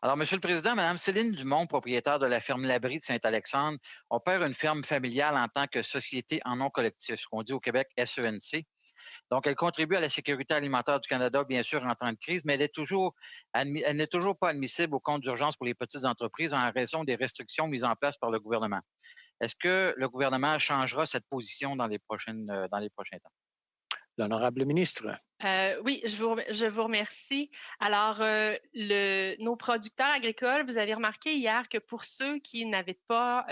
Alors, Monsieur le Président, Madame Céline Dumont, propriétaire de la ferme Labrie de Saint-Alexandre, opère une ferme familiale en tant que société en nom collectif, ce qu'on dit au Québec SENC. Donc, elle contribue à la sécurité alimentaire du Canada, bien sûr, en temps de crise, mais elle n'est toujours pas admissible au compte d'urgence pour les petites entreprises en raison des restrictions mises en place par le gouvernement. Est-ce que le gouvernement changera cette position dans les prochains temps? L'honorable ministre. Oui, je vous remercie. Alors, nos producteurs agricoles, vous avez remarqué hier que pour ceux qui n'étaient pas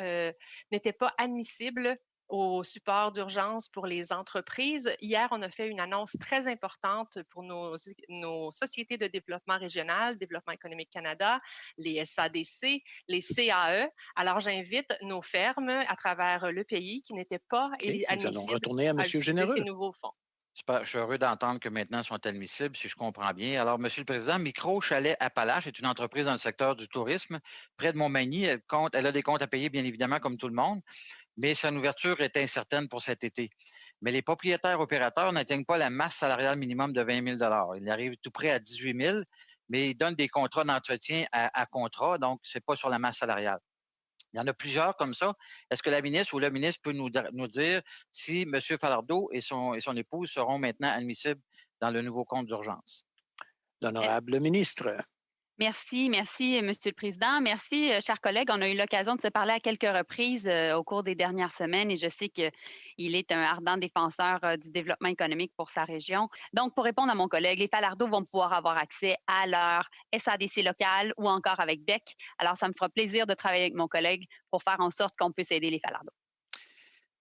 admissibles au support d'urgence pour les entreprises, hier, on a fait une annonce très importante pour nos sociétés de développement régional, Développement économique Canada, les SADC, les CAE. Alors, j'invite nos fermes à travers le pays qui n'étaient pas admissibles nous allons retourner à M. utiliser Généreux. ces nouveaux fonds. Super, je suis heureux d'entendre que maintenant ils sont admissibles, si je comprends bien. Alors, Monsieur le Président, Micro Chalet Appalaches est une entreprise dans le secteur du tourisme. Près de Montmagny, elle a des comptes à payer, bien évidemment, comme tout le monde, mais son ouverture est incertaine pour cet été. Mais les propriétaires opérateurs n'atteignent pas la masse salariale minimum de 20 000 Ils arrivent tout près à 18 000, mais ils donnent des contrats d'entretien à contrat, donc c'est pas sur la masse salariale. Il y en a plusieurs comme ça. Est-ce que la ministre ou le ministre peut nous dire si M. Falardeau et son épouse seront maintenant admissibles dans le nouveau compte d'urgence? L'honorable ministre. Merci, Monsieur le Président. Merci, chers collègues. On a eu l'occasion de se parler à quelques reprises au cours des dernières semaines et je sais qu'il est un ardent défenseur du développement économique pour sa région. Donc, pour répondre à mon collègue, les Falardeaux vont pouvoir avoir accès à leur SADC local ou encore avec DEC. Alors, ça me fera plaisir de travailler avec mon collègue pour faire en sorte qu'on puisse aider les Falardeaux.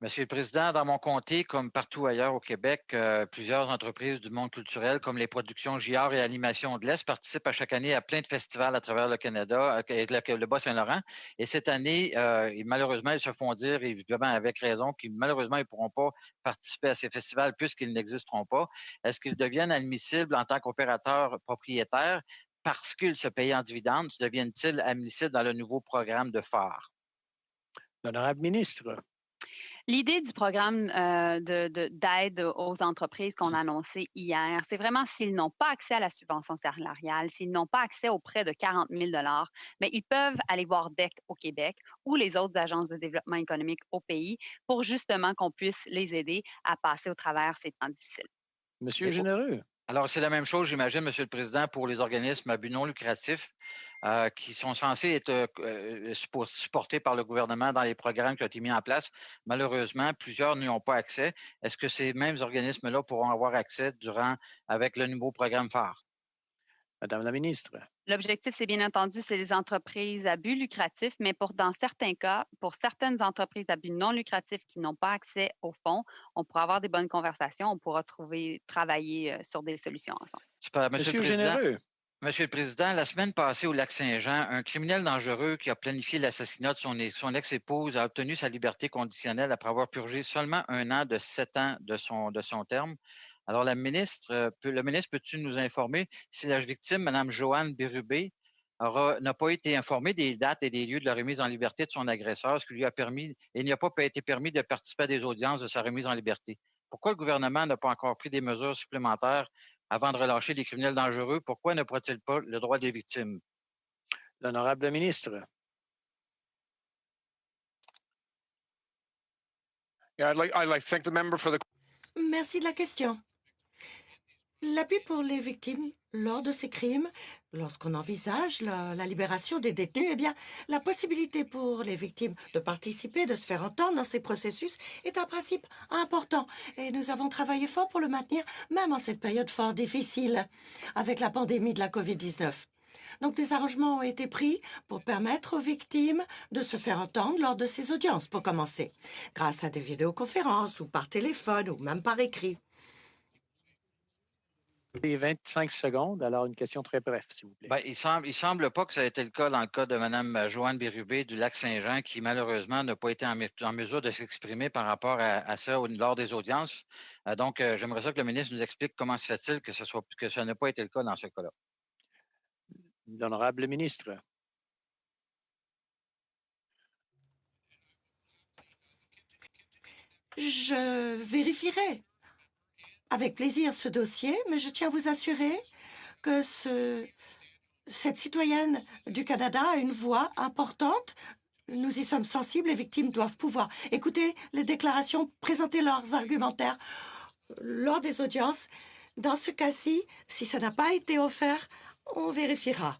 Monsieur le Président, dans mon comté, comme partout ailleurs au Québec, plusieurs entreprises du monde culturel, comme les productions JR et Animation de l'Est, participent à chaque année à plein de festivals à travers le Canada, le Bas-Saint-Laurent. Et cette année, malheureusement, ils se font dire, évidemment avec raison, qu'ils malheureusement, ils ne pourront pas participer à ces festivals puisqu'ils n'existeront pas. Est-ce qu'ils deviennent admissibles en tant qu'opérateurs propriétaires parce qu'ils se payent en dividendes? Deviennent-ils admissibles dans le nouveau programme de phare? L'honorable ministre. L'idée du programme d'aide aux entreprises qu'on a annoncé hier, c'est vraiment s'ils n'ont pas accès à la subvention salariale, s'ils n'ont pas accès aux prêts de 40 000 mais ils peuvent aller voir DEC au Québec ou les autres agences de développement économique au pays pour justement qu'on puisse les aider à passer au travers ces temps difficiles. Monsieur Généreux. Alors, c'est la même chose, j'imagine, Monsieur le Président, pour les organismes à but non lucratif qui sont censés être supportés par le gouvernement dans les programmes qui ont été mis en place. Malheureusement, plusieurs n'y ont pas accès. Est-ce que ces mêmes organismes-là pourront avoir accès avec le nouveau programme phare? Madame la ministre. L'objectif, c'est bien entendu, c'est les entreprises à but lucratif, mais dans certains cas, pour certaines entreprises à but non lucratif qui n'ont pas accès aux fonds, on pourra avoir des bonnes conversations, on pourra travailler sur des solutions ensemble. Super. Monsieur Généreux. Monsieur le Président, la semaine passée au Lac-Saint-Jean, un criminel dangereux qui a planifié l'assassinat de son ex-épouse a obtenu sa liberté conditionnelle après avoir purgé seulement 1 an de 7 ans de son terme. Alors, le ministre, peux-tu nous informer si la victime, Mme Joanne Bérubé, n'a pas été informée des dates et des lieux de la remise en liberté de son agresseur, ce qui lui a permis, et il n'y a pas été permis de participer à des audiences de sa remise en liberté? Pourquoi le gouvernement n'a pas encore pris des mesures supplémentaires avant de relâcher les criminels dangereux? Pourquoi ne protège-t-il pas le droit des victimes? L'honorable ministre. Merci de la question. L'appui pour les victimes lors de ces crimes, lorsqu'on envisage la libération des détenus, eh bien, la possibilité pour les victimes de participer, de se faire entendre dans ces processus est un principe important. Et nous avons travaillé fort pour le maintenir, même en cette période fort difficile avec la pandémie de la COVID-19. Donc, des arrangements ont été pris pour permettre aux victimes de se faire entendre lors de ces audiences, pour commencer, grâce à des vidéoconférences ou par téléphone ou même par écrit. Les 25 secondes, alors une question très brève, s'il vous plaît. Ben, il semble pas que ça ait été le cas dans le cas de Mme Joanne Bérubé du Lac-Saint-Jean, qui malheureusement n'a pas été en mesure de s'exprimer par rapport à ça lors des audiences. Donc, j'aimerais ça que le ministre nous explique comment se fait-il que ça n'a pas été le cas dans ce cas-là. L'honorable ministre. Je vérifierai avec plaisir ce dossier, mais je tiens à vous assurer que ce Cette citoyenne du Canada a une voix importante. Nous y sommes sensibles. Les victimes doivent pouvoir écouter les déclarations, présenter leurs argumentaires lors des audiences. Dans ce cas-ci, si ça n'a pas été offert, on vérifiera.